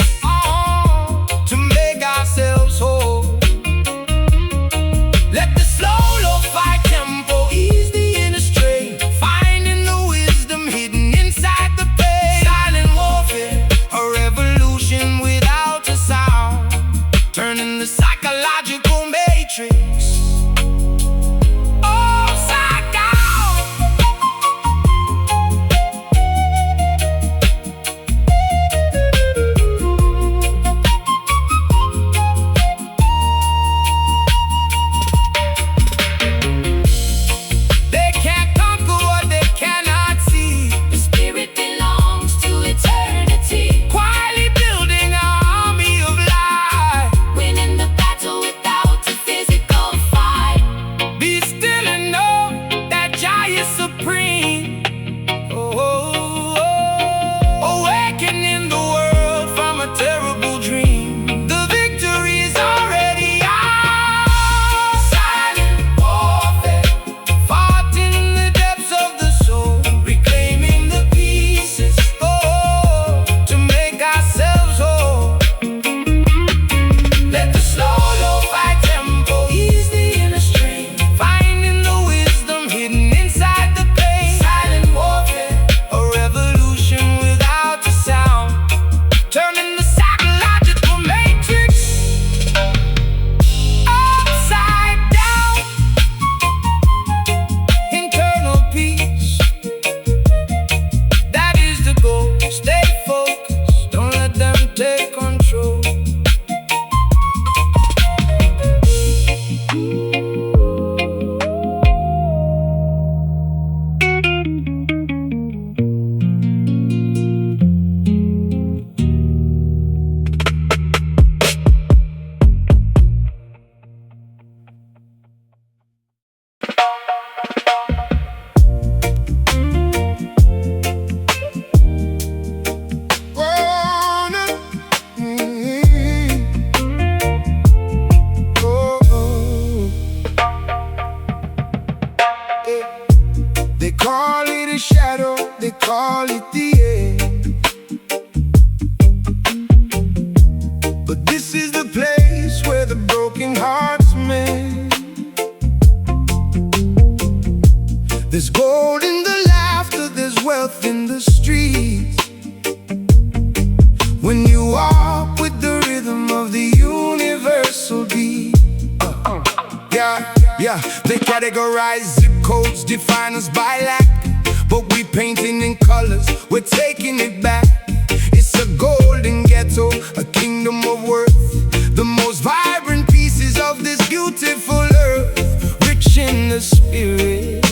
to make ourselves whole. Let the slow, lo-fi tempo ease the inner strain, finding the wisdom hidden inside the pain. Silent warfare, a revolution without a sound, turning the psychological matrix Yeah, they categorize zip codes, define us by lack. But we painting in colors, we're taking it back. It's a golden ghetto, a kingdom of worth, the most vibrant pieces of this beautiful earth. Rich in the spirit,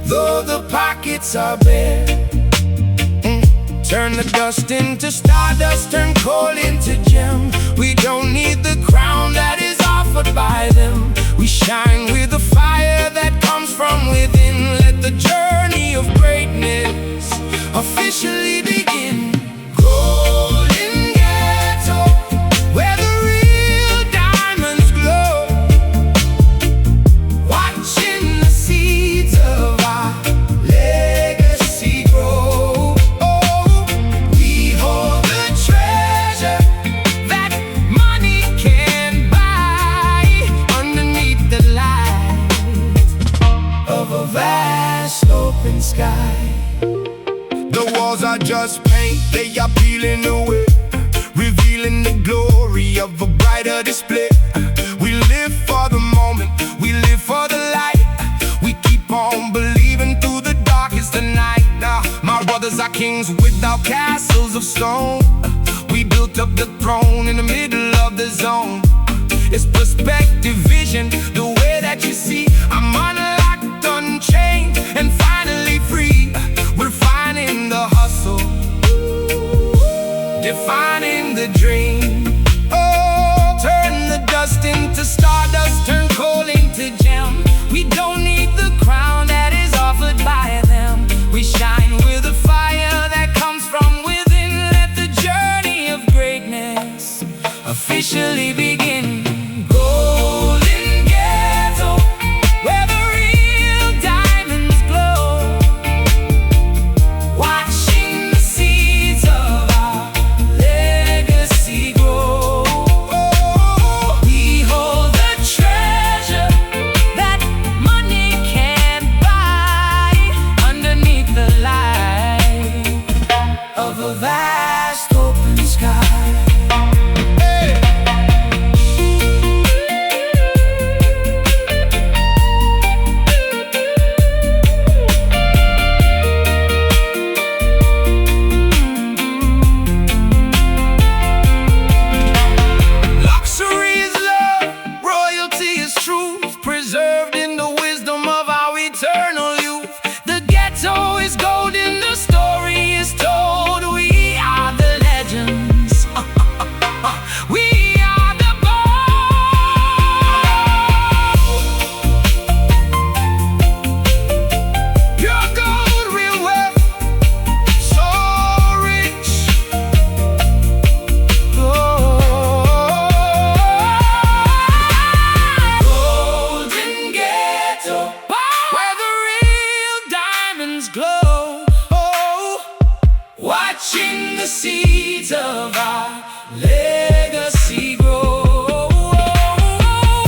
though the pockets are bare. Turn the dust into stardust, turn coal into gem. We don't need the crown that is offered by them. We shine with the fire that comes from within. Let the journey of greatness officially begin. Golden ghetto, where the real diamonds glow. Watching the seeds of our legacy grow. Oh, we hold the treasure that money can't buy, underneath the light of a vast open sky. The walls are just paint, they are peeling away, revealing the glory of a brighter display. We live for the moment, we live for the light. We keep on believing through the darkest of night. My brothers are kings without castles of stone. We built up the throne in the middle of the zone. It's perspective, vision, the way that you see. I'm unlocked, unchained, and finally free. We're finding the hustle, defining the dream. Oh, turn the dust into stardust, turn coal into gem. We don't need the crown that is offered by them. We shine with the fire that comes from within. Let the journey of greatness officially begin. Golden ghetto, where the real diamonds glow. Watching the seeds of our legacy grow. Oh, we hold the treasure that money can't buy, underneath the light of a vast open sky. Luxury is love, royalty is truth, preserved in the wisdom of our eternal youth. The ghetto is golden, the story is told. We are the legends. We are the bold. Pure gold, real wealth, so rich. Golden ghetto, where the real diamonds glow. Oh, watching the seeds of our legacy grow.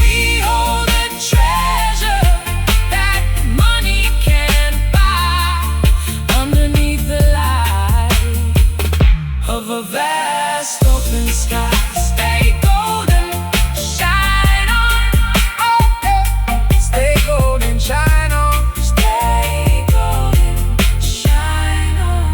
We hold a treasure that money can't buy, underneath the light of a vast open sky. Stay golden, shine on. Oh, yeah. Stay golden, shine on. Stay golden, shine on.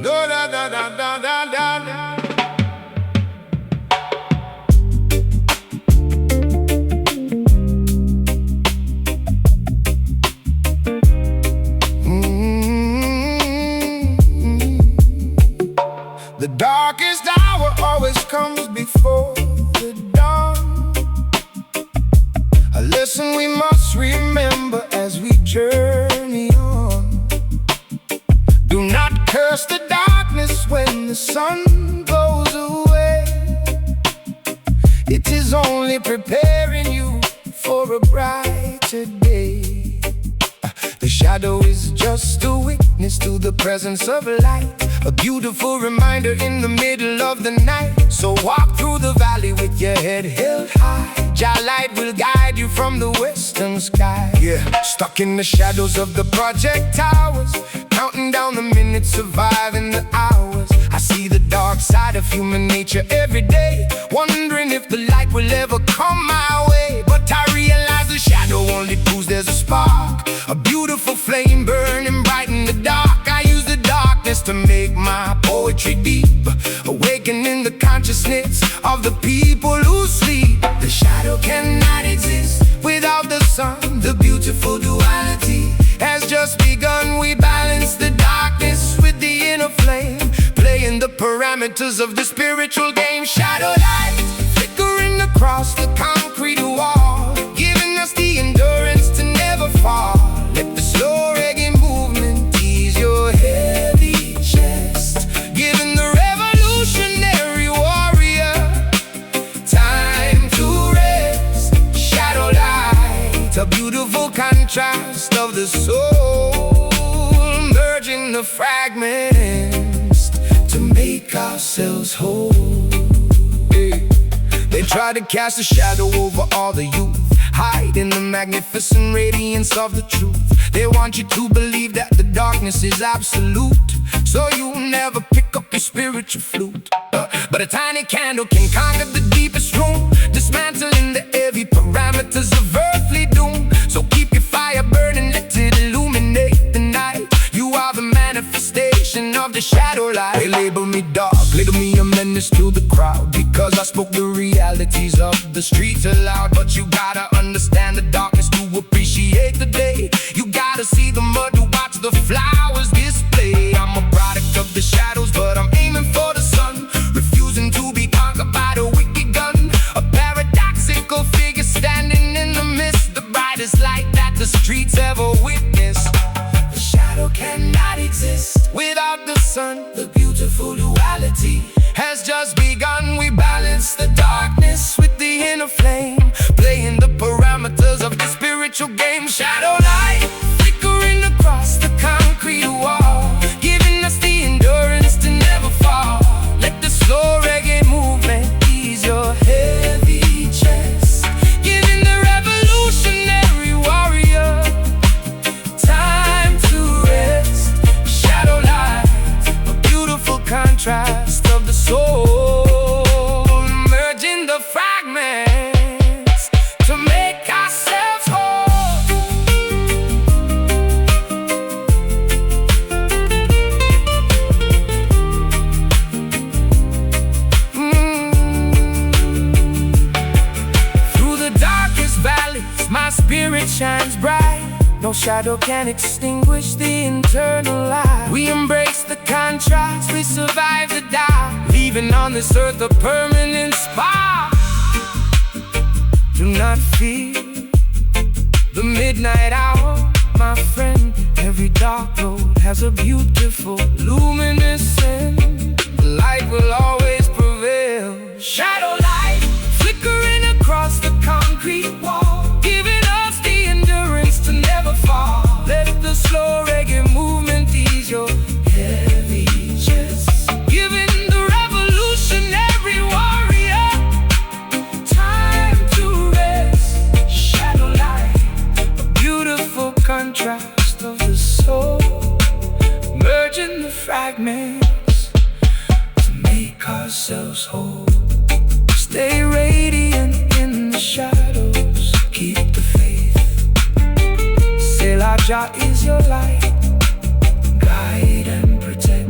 Da da da da da da da. The darkest hour always comes before the dawn. A lesson we must remember as we journey on. Do not curse the darkness when the sun goes away. It is only preparing you for a bright today. The shadow is just a witness to the presence of light, a beautiful reminder in the middle of the night. So walk through the valley with your head held high. Jah light will guide you from the western sky. Yeah, stuck in the shadows of the project towers, counting down the minutes, surviving the hours. I see the dark side of human nature every day, wondering if the light will ever come my way. But I realize the shadow only proves there's a spark, a beautiful flame burning bright in the dark. I use the darkness to make my poetry deep, awakening the consciousness of the people who sleep. The shadow cannot exist without the sun. The beautiful duality has just begun. We balance the darkness with the inner flame, playing the parameters of the spiritual game. Shadow light flickering across the concrete wall, giving us the endurance to never fall. Let the slow reggae movement ease your heavy chest, giving the revolutionary warrior time to rest. Shadow light, a beautiful contrast of the soul, merging the fragments to make ourselves whole. Hey. They try to cast a shadow over all the youth, hide in the magnificent radiance of the truth. They want you to believe that the darkness is absolute, so you never pick up your spiritual flute. But a tiny candle can conquer the deepest room, dismantling the heavy parameters of earthly doom. So keep your fire burning, let it illuminate the night. You are the manifestation of the shadow light. They label me dark, label me a menace to the crowd, because I spoke the realities of the streets aloud. But you gotta understand the darkness to appreciate the day. You gotta see the mud to watch the flowers display. I'm a product of the shadows, but I'm aiming for the sun, refusing to be conquered by the wicked gun. A paradoxical figure standing in the mist, the brightest light that the streets ever witnessed. The shadow cannot exist without the sun. The beautiful duality has just begun. We balance the darkness with the inner flame, playing the parameters of the spiritual game. Shadow light flickering across the concrete wall, giving us the endurance to never fall. Let the slow reggae movement ease your heavy chest, giving the revolutionary warrior time to rest. Shadow light, a beautiful contrast of the soul, merging the fragments to make ourselves whole. Through the darkest valleys, my spirit shines bright. No shadow can extinguish the internal light. We embrace the contrast, we survive the dark, leaving on this earth a permanent spark. Do not fear the midnight hour, my friend. Every dark road has a beautiful luminous end. The light will always prevail. Shadow light flickering across the concrete wall, giving us the endurance to never fall. Let the slow reggae movement ease your heavy chest, giving the revolutionary warrior time to rest. Shadow light, a beautiful contrast of the soul, merging the fragments to make ourselves whole. Stay radiant in the shadows, keep the faith. Selah, Jah is your light, guide and protect.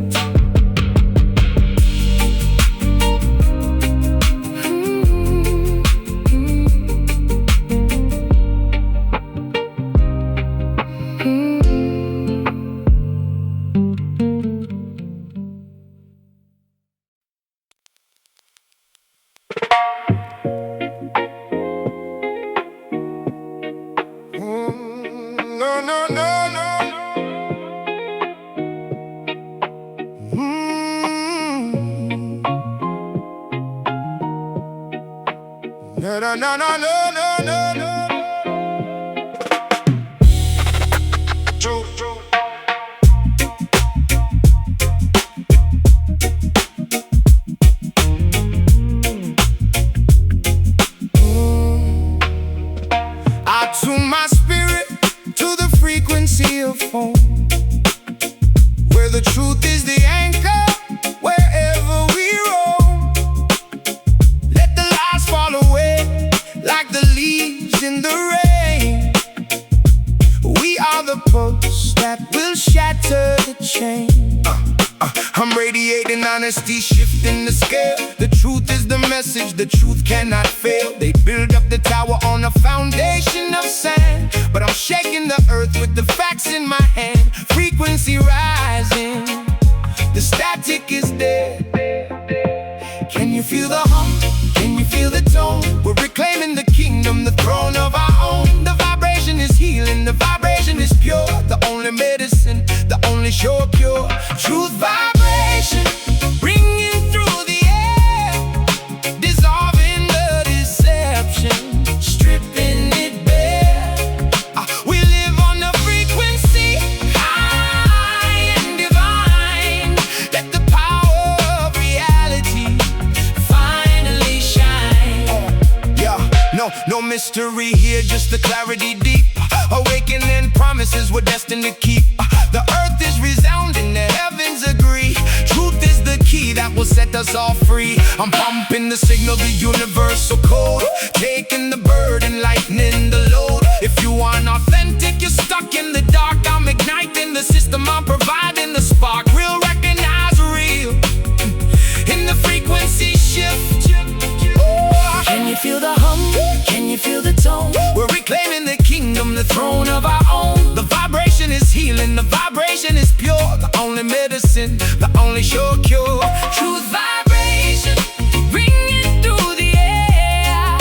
No, no, no, no. No, no, no, no, no, no, no, no. Honesty shifting the scale. The truth is the message, the truth cannot fail. They build up the tower on a foundation of sand, but I'm shaking the earth with the facts in my hand. Frequency rising, the static is dead. Can you feel the hum? Can you feel the tone? We're reclaiming the kingdom, the throne of our own. The vibration is healing, the vibration is pure. The only medicine, the only sure cure. Truth vibration, ringing through the air, dissolving the deception, stripping it bare. We live on the frequency, high and divine. Let the power of reality finally shine. No mystery here, just the clarity deep. Awakening promises we're destined to keep. The earth is resounding, the heavens agree. Truth is the key that will set us all free. I'm pumping the signal, the universal code, taking the burden, lightening the load. If you aren't authentic, you're stuck in the dark. I'm igniting the system, I'm providing the spark. Real recognize real in the frequency shift. Can you feel the hum? Can you feel the tone? We're reclaiming the kingdom, the throne of our own. The vibration is healing, the vibration is pure. The only medicine, the only sure cure. Truth vibration, ringing through the air,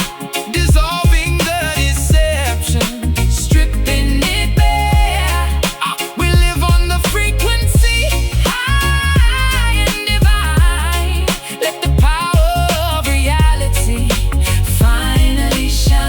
dissolving the deception, stripping it bare. We live on the frequency, high and divine. Let the power of reality finally shine.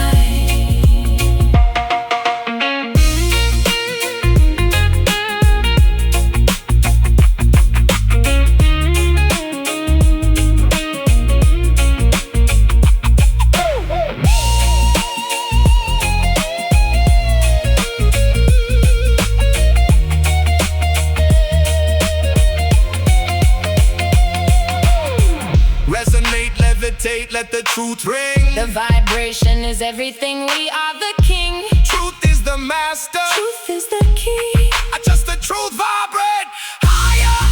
Resonate, levitate, let the truth ring. The vibration is everything, we are the king. Truth is the master. Truth is the key. Just the truth vibrate higher.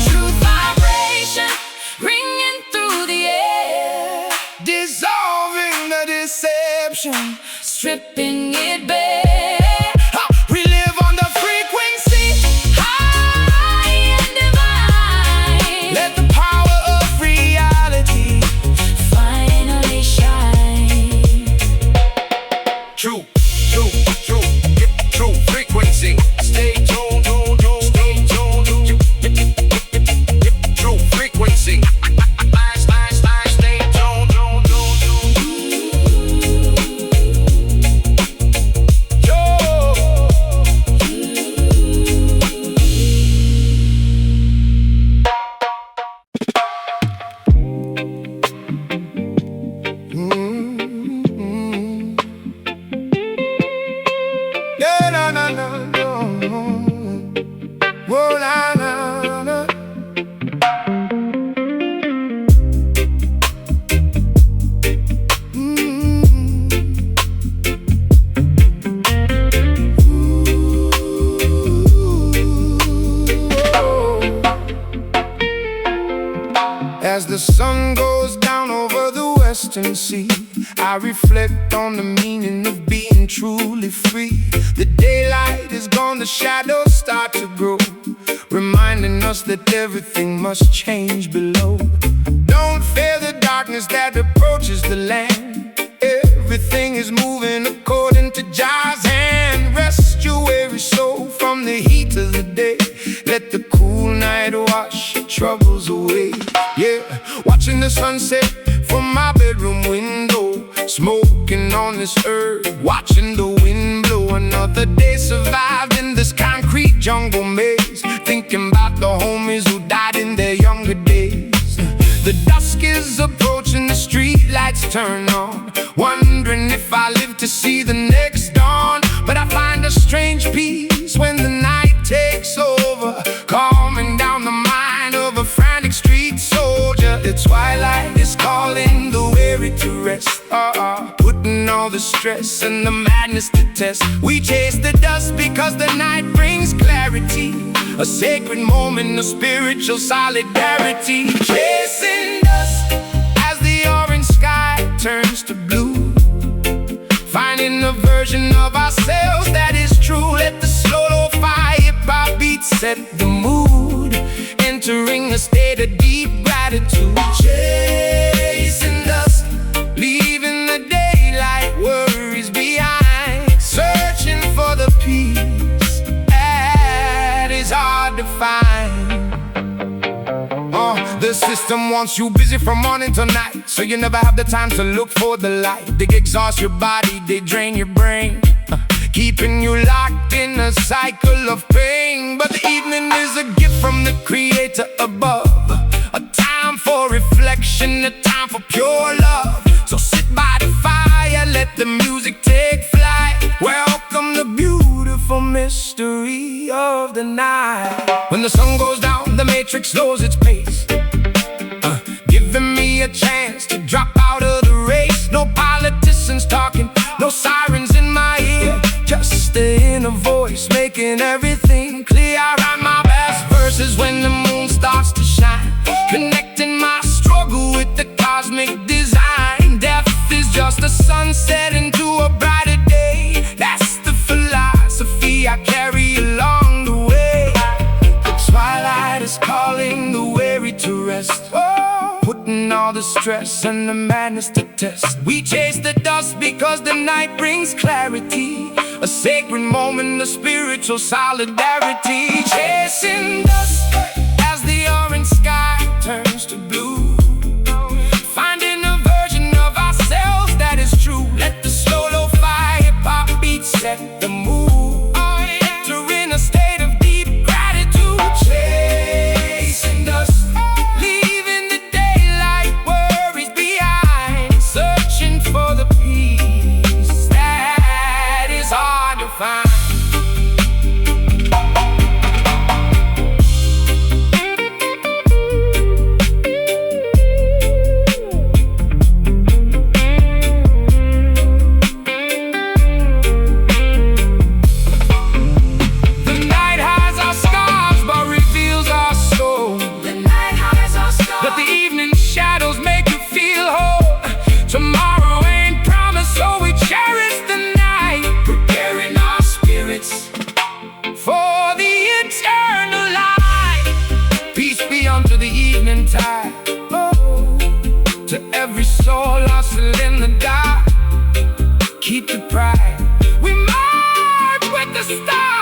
Truth vibration, ringing through the air, Dissolving the deception, stripping it bare. we live on the frequency. High and divine. Let the power of reality Finally shine. True frequency. Stay tuned, stay tuned. True frequency. Stay tuned. Yeah, na na na no. Whoa, na na na. As the sun goes down over the western sea, I reflect on the meaning of being truly free. The daylight is gone, the shadows start to grow, reminding us that everything must change below. Don't fear the darkness that approaches the land. Everything is moving according to Jah's hand. Rest your weary soul from the heat of the day. Let the cool night wash your troubles away. Yeah, watching the sunset from my bedroom window, smoking on this herb, watching the wind blow. Another day survived in this concrete jungle maze, thinking about the homies who died in their younger days. The dusk is approaching, the street lights turn on, wondering if I live to see the next dawn. But I find a strange peace when the night takes over, calming down the mind of a frantic street soldier. The twilight is calling the weary to rest, putting all the stress stress and the madness to test. We chase the dust because the night brings clarity, a sacred moment of spiritual solidarity. Chasing dust as the orange sky turns to blue, finding a version of ourselves that is true. Let the slow lo-fi hip-hop beats set the mood, entering a state of deep gratitude. Chasing dust, leaving the daylight worries behind, searching for the peace that is hard to find. The system wants you busy from morning till night, so you never have the time to look for the light. They exhaust your body, they drain your brain, keeping you locked in a cycle of pain. But the evening is a gift from the creator above, a time for reflection, a time for pure love. So sit by the fire, let the music take flight. Welcome the beautiful mystery of the night. When the sun goes down, the matrix slows its pace, giving me a chance to drop out of the race. No politicians talking, no sirens in my ear, just the inner voice making everything clear. I write my best verses when the moon starts to shine, connecting my struggle with the cosmic design. Death is just a sunset into a brighter day. That's the philosophy I carry along the way. The twilight is calling the weary to rest, putting all the stress and the madness to test. We chase the dust because the night brings clarity, a sacred moment of spiritual solidarity. Chasing dust as the orange sky turns to blue, finding a version of ourselves that is true. Let the slow lo-fi hip-hop beats set the mood, entering a state of deep gratitude. Chasing dust, for the peace that is hard to find. The night hides our scars but reveals our soul. The night hides our scars, but the evening shadows make you feel whole. Tomorrow ain't promised, so we cherish the night, preparing our spirits for the eternal light. Peace be unto the evening tide, to every soul lost in the dark. Keep the pride, we march with the stars.